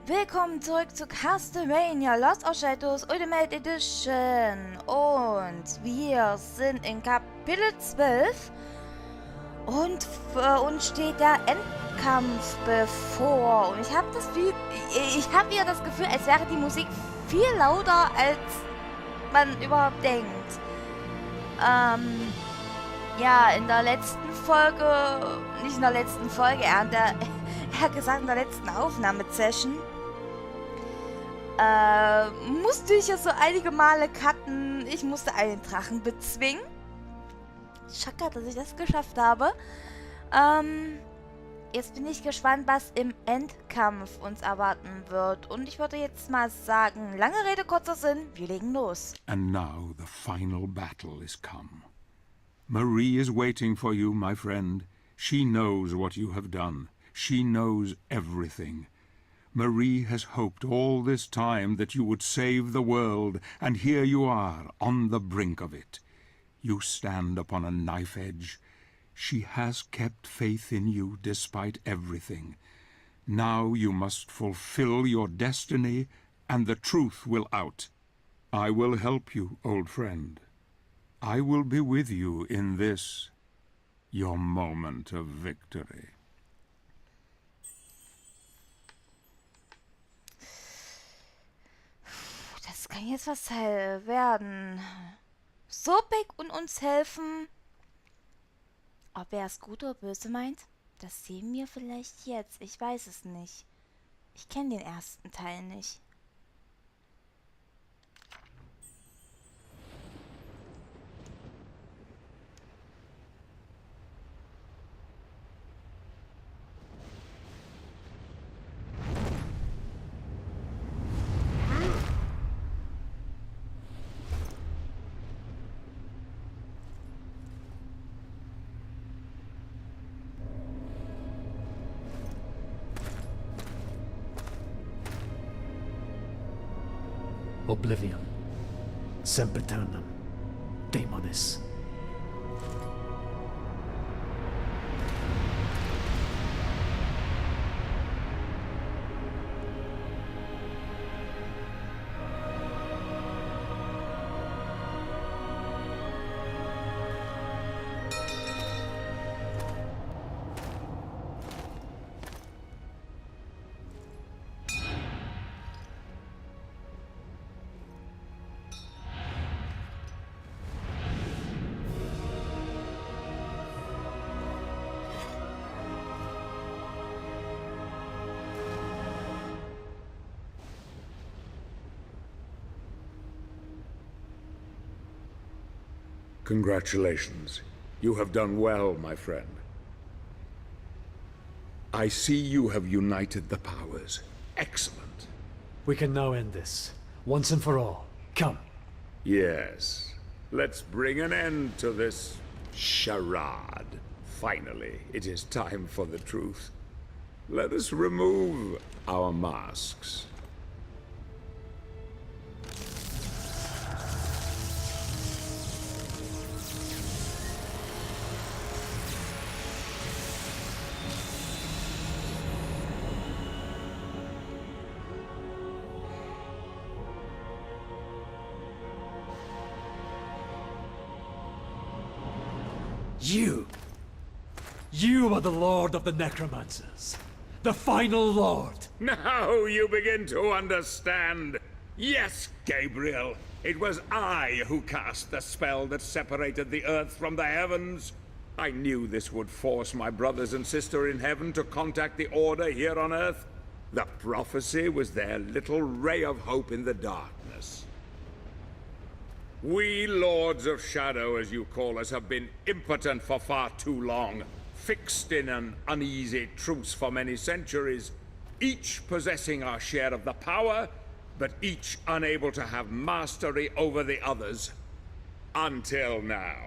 Willkommen zurück zu Castlevania Lost of Shadows Ultimate Edition. Und wir sind in Kapitel 12. Und für uns steht der Endkampf bevor. Und ich habe wieder das Gefühl, als wäre die Musik viel lauter, als man überhaupt denkt. Ja, in der letzten Folge, nicht in der letzten Folge, er hat gesagt in der letzten Aufnahmesession, musste ich ja so einige Male cutten. Ich musste einen Drachen bezwingen. Schade, dass ich das geschafft habe. Jetzt bin ich gespannt, was im Endkampf uns erwarten wird. Und ich würde jetzt mal sagen, lange Rede, kurzer Sinn, wir legen los. And now the final battle is come. Marie is waiting for you, my friend. She knows what you have done. She knows everything. Marie has hoped all this time that you would save the world, and here you are, on the brink of it. You stand upon a knife edge. She has kept faith in you despite everything. Now you must fulfill your destiny, and the truth will out. I will help you, old friend. I will be with you in this, your moment of victory. Das kann jetzt was werden. Sobek und uns helfen. Ob er es gut oder böse meint, das sehen wir vielleicht jetzt. Ich weiß es nicht. Ich kenne den ersten Teil nicht. Oblivion, sempiternam, demonis. Congratulations. You have done well, my friend. I see you have united the powers. Excellent. We can now end this, once and for all. Come. Yes. Let's bring an end to this charade. Finally, it is time for the truth. Let us remove our masks. You are the Lord of the Necromancers. The final Lord. Now you begin to understand. Yes, Gabriel. It was I who cast the spell that separated the earth from the heavens. I knew this would force my brothers and sister in heaven to contact the Order here on earth. The prophecy was their little ray of hope in the darkness. We Lords of Shadow, as you call us, have been impotent for far too long, fixed in an uneasy truce for many centuries, each possessing our share of the power, but each unable to have mastery over the others. Until now.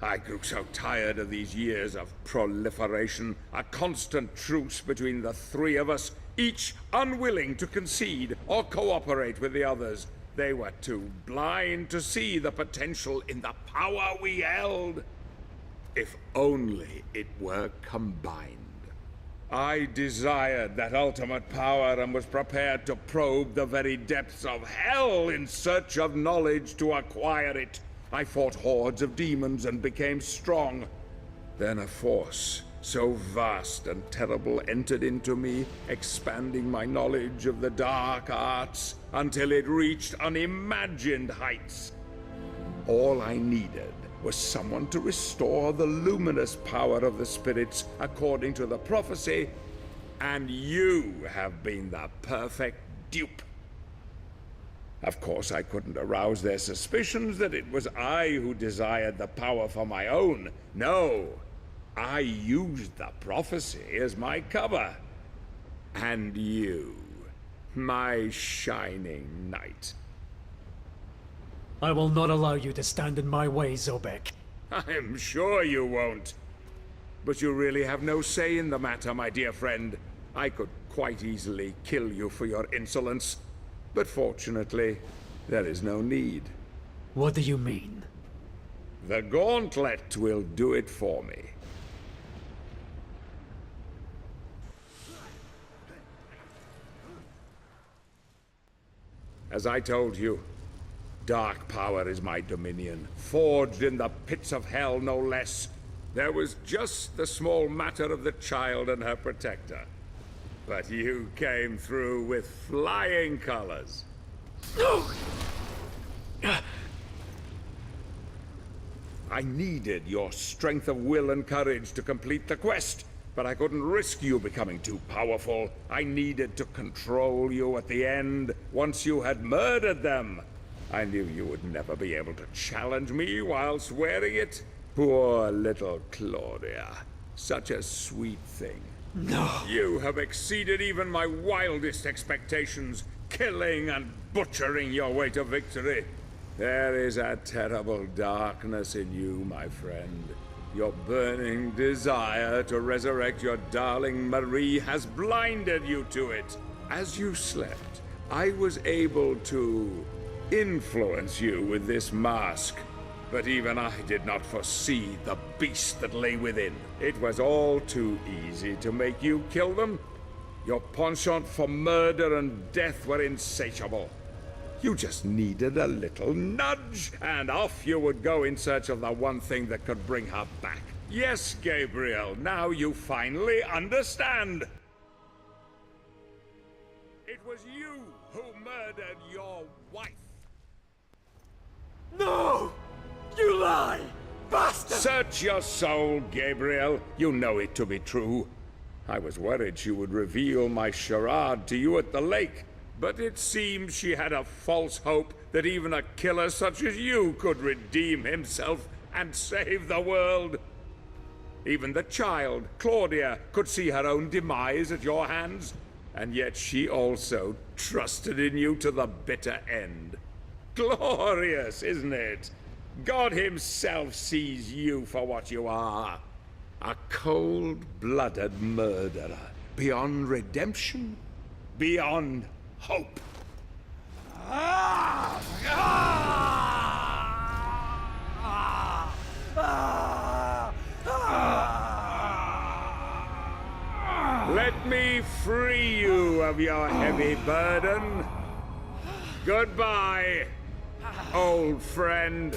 I grew so tired of these years of proliferation, a constant truce between the three of us, each unwilling to concede or cooperate with the others. They were too blind to see the potential in the power we held. If only it were combined. I desired that ultimate power and was prepared to probe the very depths of hell in search of knowledge to acquire it. I fought hordes of demons and became strong. Then a force so vast and terrible entered into me, expanding my knowledge of the dark arts until it reached unimagined heights. All I needed was someone to restore the luminous power of the spirits according to the prophecy, and you have been the perfect dupe. Of course, I couldn't arouse their suspicions that it was I who desired the power for my own. No, I used the prophecy as my cover. And you, my shining knight. I will not allow you to stand in my way, Zobek. I'm sure you won't. But you really have no say in the matter, my dear friend. I could quite easily kill you for your insolence. But fortunately, there is no need. What do you mean? The gauntlet will do it for me. As I told you, dark power is my dominion, forged in the pits of hell, no less. There was just the small matter of the child and her protector. But you came through with flying colors. I needed your strength of will and courage to complete the quest, but I couldn't risk you becoming too powerful. I needed to control you at the end, once you had murdered them. I knew you would never be able to challenge me whilst wearing it. Poor little Claudia. Such a sweet thing. No. You have exceeded even my wildest expectations, killing and butchering your way to victory. There is a terrible darkness in you, my friend. Your burning desire to resurrect your darling Marie has blinded you to it. As you slept, I was able to influence you with this mask. But even I did not foresee the beast that lay within. It was all too easy to make you kill them. Your penchant for murder and death were insatiable. You just needed a little nudge, and off you would go in search of the one thing that could bring her back. Yes, Gabriel, now you finally understand. It was you who murdered your wife. No! You lie! Bastard! Search your soul, Gabriel. You know it to be true. I was worried she would reveal my charade to you at the lake, but it seems she had a false hope that even a killer such as you could redeem himself and save the world. Even the child, Claudia, could see her own demise at your hands, and yet she also trusted in you to the bitter end. Glorious, isn't it? God himself sees you for what you are. A cold-blooded murderer. Beyond redemption. Beyond hope. Let me free you of your heavy burden. Goodbye, old friend.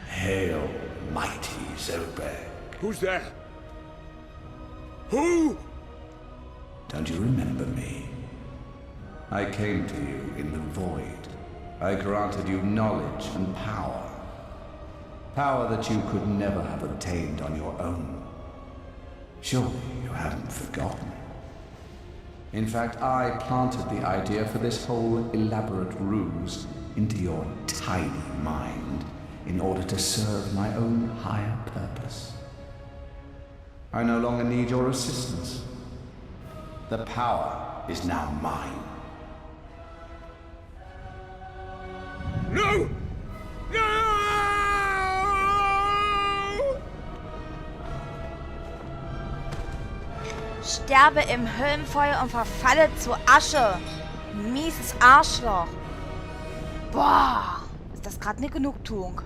Hail, mighty Zobek. Who's there? Who? Don't you remember me? I came to you in the void. I granted you knowledge and power. Power that you could never have obtained on your own. Surely you haven't forgotten. In fact, I planted the idea for this whole elaborate ruse into your tiny mind in order to serve my own higher purpose. I no longer need your assistance. The power is now mine. No! No! Sterbe im Höllenfeuer und verfalle zu Asche. Mieses Arschloch. Boah, ist das gerade eine Genugtuung.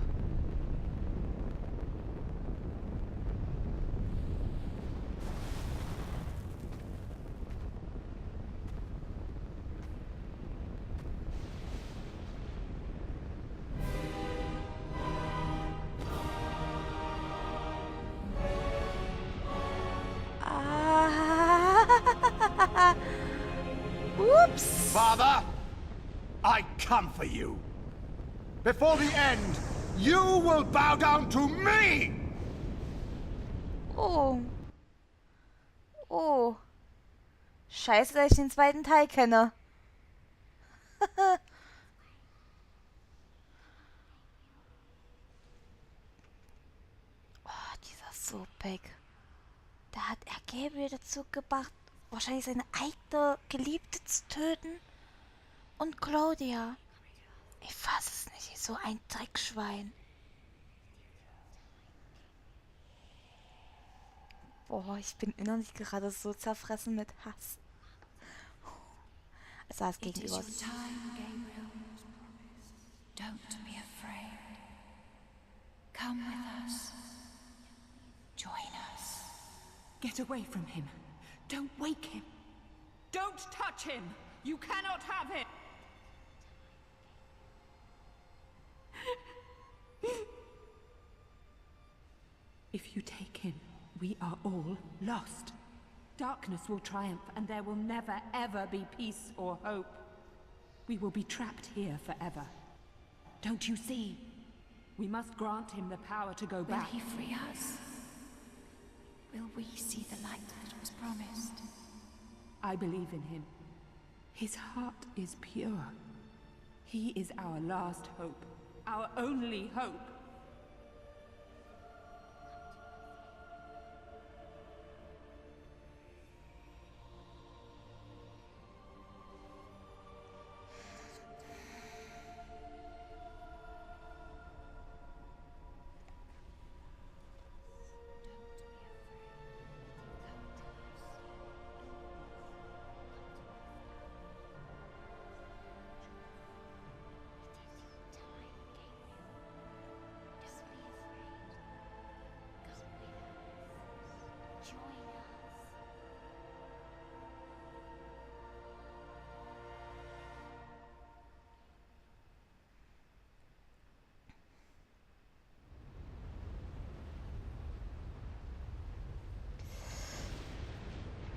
Oops. Father, I come for you. Before the end, you will bow down to me! Oh. Oh. Scheiße, dass ich den zweiten Teil kenne. Oh, dieser Sopek. Da hat er Gabriel dazu gebracht, wahrscheinlich seine eigene Geliebte zu töten. Und Claudia. Ich fass es nicht, so ein Dreckschwein. Boah, ich bin innerlich gerade so zerfressen mit Hass. Also das Gegenüber. Don't be afraid. Come with us. Join us. Get away from him. Don't wake him. Don't touch him. You cannot have him. If you take him, we are all lost. Darkness will triumph and there will never ever be peace or hope. We will be trapped here forever. Don't you see? We must grant him the power to go back. Will he free us? Will we see the light that was promised? I believe in him. His heart is pure. He is our last hope. Our only hope.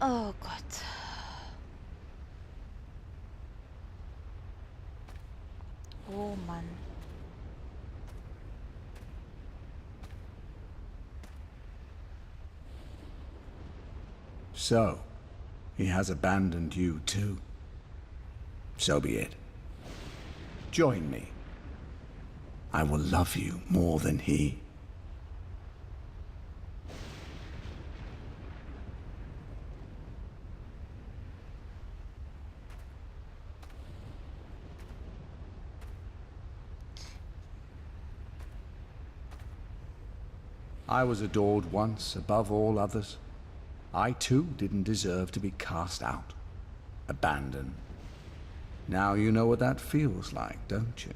Oh Gott. Oh Mann. So, he has abandoned you too. So be it. Join me. I will love you more than he. I was adored once above all others. I too didn't deserve to be cast out, abandoned. Now you know what that feels like, don't you?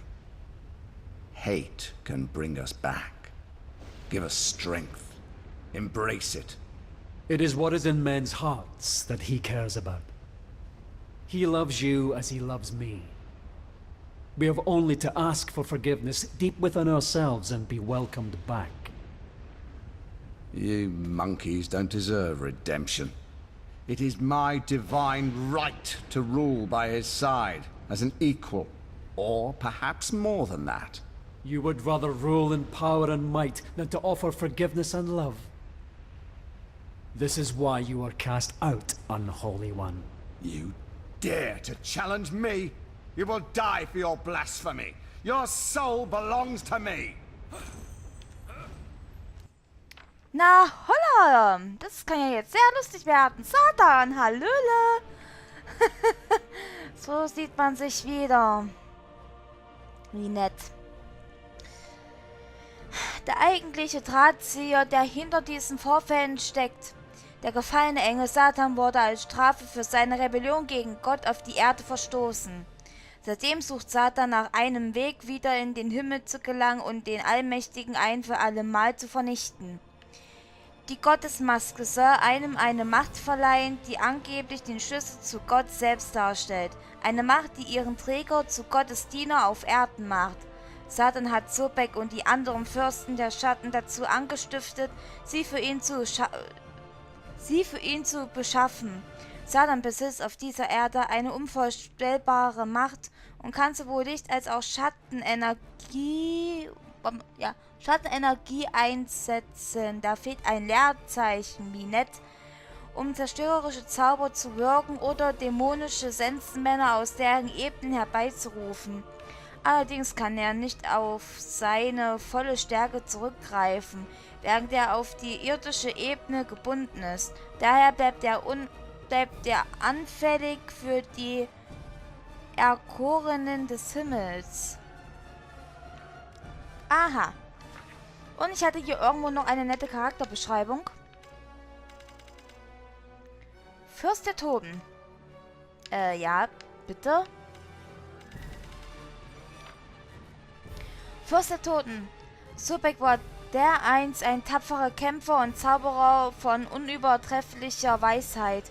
Hate can bring us back, give us strength, embrace it. It is what is in men's hearts that he cares about. He loves you as he loves me. We have only to ask for forgiveness deep within ourselves and be welcomed back. You monkeys don't deserve redemption. It is my divine right to rule by his side as an equal, or perhaps more than that. You would rather rule in power and might than to offer forgiveness and love. This is why you are cast out, unholy one. You dare to challenge me? You will die for your blasphemy. Your soul belongs to me. Na, holla! Das kann ja jetzt sehr lustig werden. Satan, hallöle! So sieht man sich wieder. Wie nett. Der eigentliche Drahtzieher, der hinter diesen Vorfällen steckt. Der gefallene Engel Satan wurde als Strafe für seine Rebellion gegen Gott auf die Erde verstoßen. Seitdem sucht Satan nach einem Weg, wieder in den Himmel zu gelangen und den Allmächtigen ein für alle Mal zu vernichten. Die Gottesmaske soll einem eine Macht verleihen, die angeblich den Schlüssel zu Gott selbst darstellt. Eine Macht, die ihren Träger zu Gottes Diener auf Erden macht. Satan hat Sobek und die anderen Fürsten der Schatten dazu angestiftet, sie für ihn zu beschaffen. Satan besitzt auf dieser Erde eine unvorstellbare Macht und kann sowohl Licht als auch Schattenenergie einsetzen. Da fehlt ein Leerzeichen, wie nett, um zerstörerische Zauber zu wirken oder dämonische Sensenmänner aus deren Ebenen herbeizurufen. Allerdings kann er nicht auf seine volle Stärke zurückgreifen, während er auf die irdische Ebene gebunden ist. Daher bleibt er anfällig für die Erkorenen des Himmels. Aha. Und ich hatte hier irgendwo noch eine nette Charakterbeschreibung. Fürst der Toten. Ja, bitte. Fürst der Toten. Sobek war dereinst ein tapferer Kämpfer und Zauberer von unübertrefflicher Weisheit.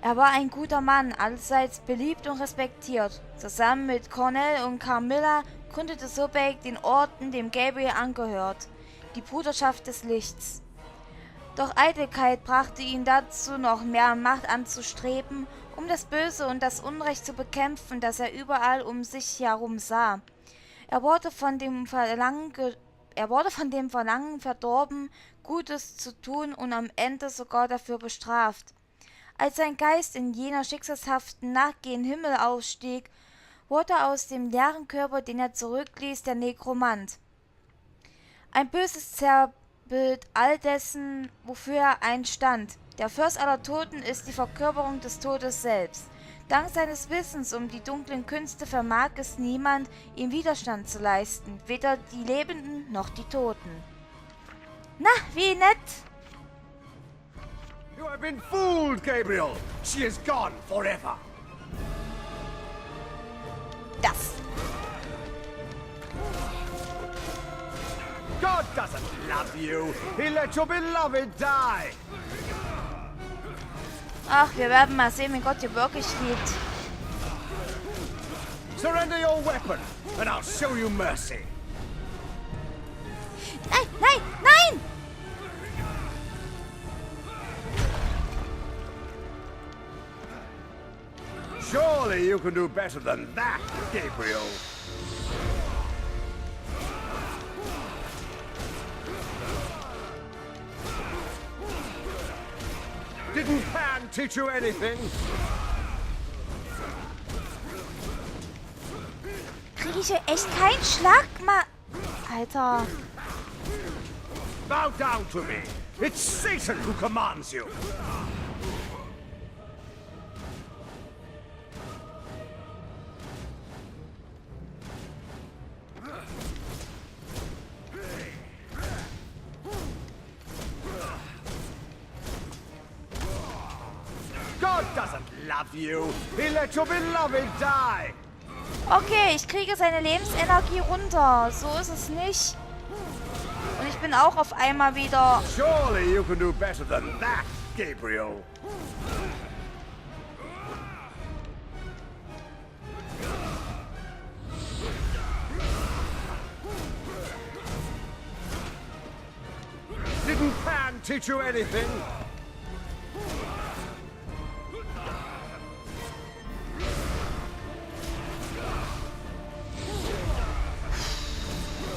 Er war ein guter Mann, allseits beliebt und respektiert. Zusammen mit Cornell und Carmilla gründete Sobek den Orden, dem Gabriel angehört, die Bruderschaft des Lichts. Doch Eitelkeit brachte ihn dazu, noch mehr Macht anzustreben, um das Böse und das Unrecht zu bekämpfen, das er überall um sich herum sah. Er wurde von dem Verlangen verdorben, Gutes zu tun und am Ende sogar dafür bestraft. Als sein Geist in jener schicksalshaften Nacht gen Himmel aufstieg, wurde aus dem leeren Körper, den er zurückließ, der Nekromant. Ein böses Zerrbild all dessen, wofür er einstand. Der Fürst aller Toten ist die Verkörperung des Todes selbst. Dank seines Wissens um die dunklen Künste vermag es niemand, ihm Widerstand zu leisten, weder die Lebenden noch die Toten. Na, wie nett! You have been fooled, Gabriel. She is gone forever. Das. God doesn't love you. He let your beloved die. Ach, wir werden mal sehen, wie Gott ihr wirklich liebt. Surrender your weapon, and I'll show you mercy. Nein, nein, nein! Surely you can do better than that, Gabriel. Didn't Pan teach you anything? Kriege ich hier echt keinen Schlag, Alter. Bow down to me. It's Satan who commands you. God doesn't love you. He let your beloved die. Okay, ich kriege seine Lebensenergie runter. So ist es nicht. Und ich bin auch auf einmal wieder... Surely you can do better than that, Gabriel. Didn't Pan teach you anything?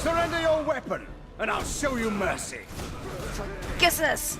Surrender your weapon, and I'll show you mercy. Vergiss es.